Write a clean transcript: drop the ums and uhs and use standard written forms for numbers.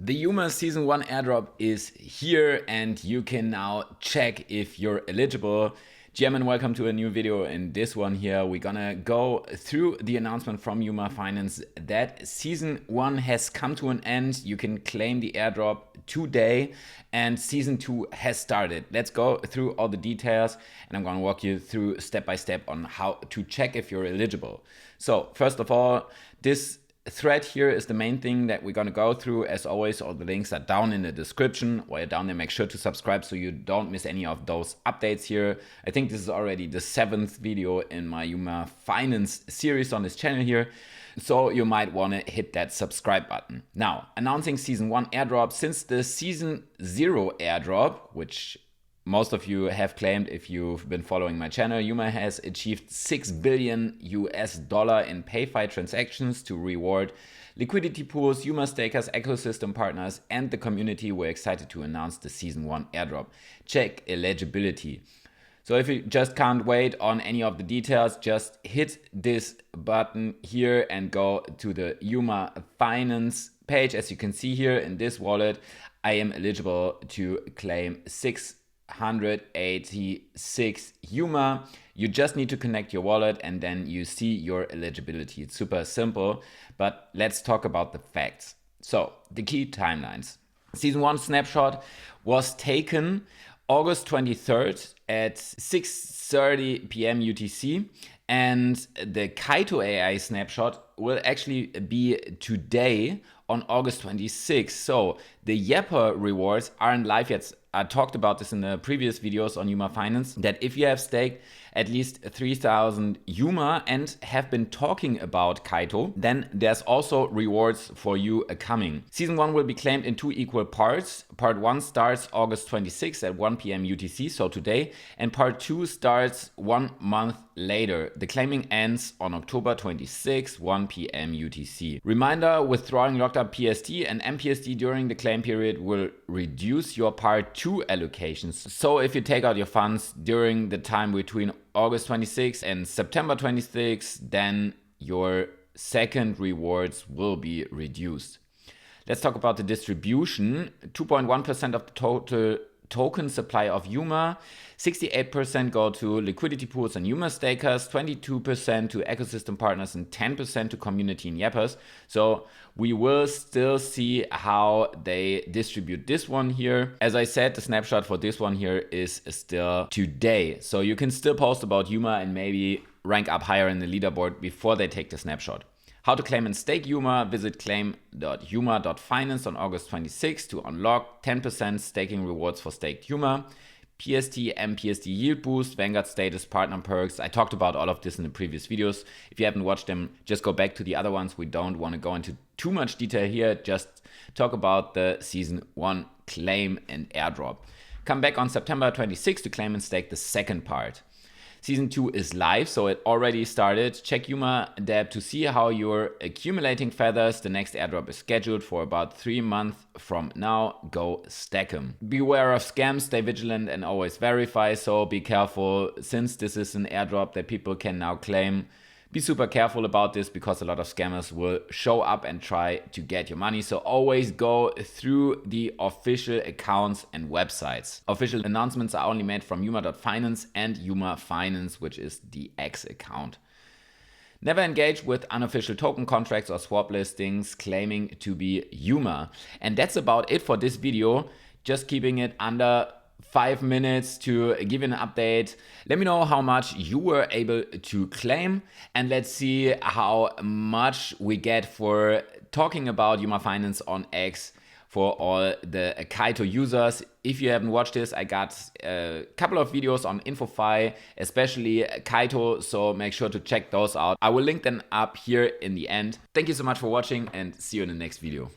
The Huma Season 1 airdrop is here and you can now check if you're eligible. Gentlemen, welcome to a new video. In this one here, we're gonna go through the announcement from Huma Finance that Season 1 has come to an end. You can claim the airdrop today and Season 2 has started. Let's go through all the details and I'm gonna walk you through step by step on how to check if you're eligible. So first of all, this thread here is the main thing that we're going to go through. As always, all the links are down in the description. While you're down there, make sure to subscribe so you don't miss any of those updates here. I think this is already the 7th video in my Huma Finance series on this channel here, so you might want to hit that subscribe button. Now, announcing Season 1 airdrop. Since the Season 0 airdrop, which most of you have claimed if you've been following my channel, Huma has achieved $6 billion in PayFi transactions to reward liquidity pools, Huma stakers, ecosystem partners, and the community. We're excited to announce the Season 1 airdrop. Check eligibility. So if you just can't wait on any of the details, just hit this button here and go to the Huma Finance page. As you can see here in this wallet, I am eligible to claim 686 Huma. You just need to connect your wallet and then you see your eligibility. It's super simple, but let's talk about the facts. So the key timelines. Season 1 snapshot was taken August 23rd at 6:30 p.m. UTC, and the Kaito AI snapshot will actually be today on August 26th. So the Yapper rewards aren't live yet. I talked about this in the previous videos on Huma Finance, that if you have staked at least 3,000 Huma and have been talking about Kaito, then there's also rewards for you coming. Season 1 will be claimed in 2 equal parts. Part 1 starts August 26th at 1 p.m. UTC, so today, and Part 2 starts 1 month later. The claiming ends on October 26th, 1 p.m. UTC. Reminder, withdrawing locked up PST and MPST during the claim period will reduce your Part 2 allocations. So if you take out your funds during the time between August 26th and September 26th, then your second rewards will be reduced. Let's talk about the distribution. 2.1% of the total token supply of Huma, 68% go to liquidity pools and Huma stakers, 22% to ecosystem partners, and 10% to community and Yappers. So we will still see how they distribute this one here. As I said, the snapshot for this one here is still today. So you can still post about Huma and maybe rank up higher in the leaderboard before they take the snapshot. How to claim and stake Huma. Visit claim.huma.finance on August 26th to unlock 10% staking rewards for staked Huma. PST, MPST yield boost, Vanguard status, partner perks. I talked about all of this in the previous videos. If you haven't watched them, just go back to the other ones. We don't want to go into too much detail here. Just talk about the Season 1 claim and airdrop. Come back on September 26th to claim and stake the second part. Season 2 is live, so it already started. Check Huma Deb to see how you're accumulating feathers. The next airdrop is scheduled for about 3 months from now. Go stack them. Beware of scams, stay vigilant and always verify, so be careful. Since this is an airdrop that people can now claim, be super careful about this because a lot of scammers will show up and try to get your money. So always go through the official accounts and websites. Official announcements are only made from huma.finance and Huma Finance, which is the X account. Never engage with unofficial token contracts or swap listings claiming to be Huma. And that's about it for this video. Just keeping it under 5 minutes to give you an update. Let me know how much you were able to claim and let's see how much we get for talking about Huma Finance on X for all the Kaito users. If you haven't watched this, I got a couple of videos on InfoFi, especially Kaito, so make sure to check those out. I will link them up here in the end. Thank you so much for watching and see you in the next video.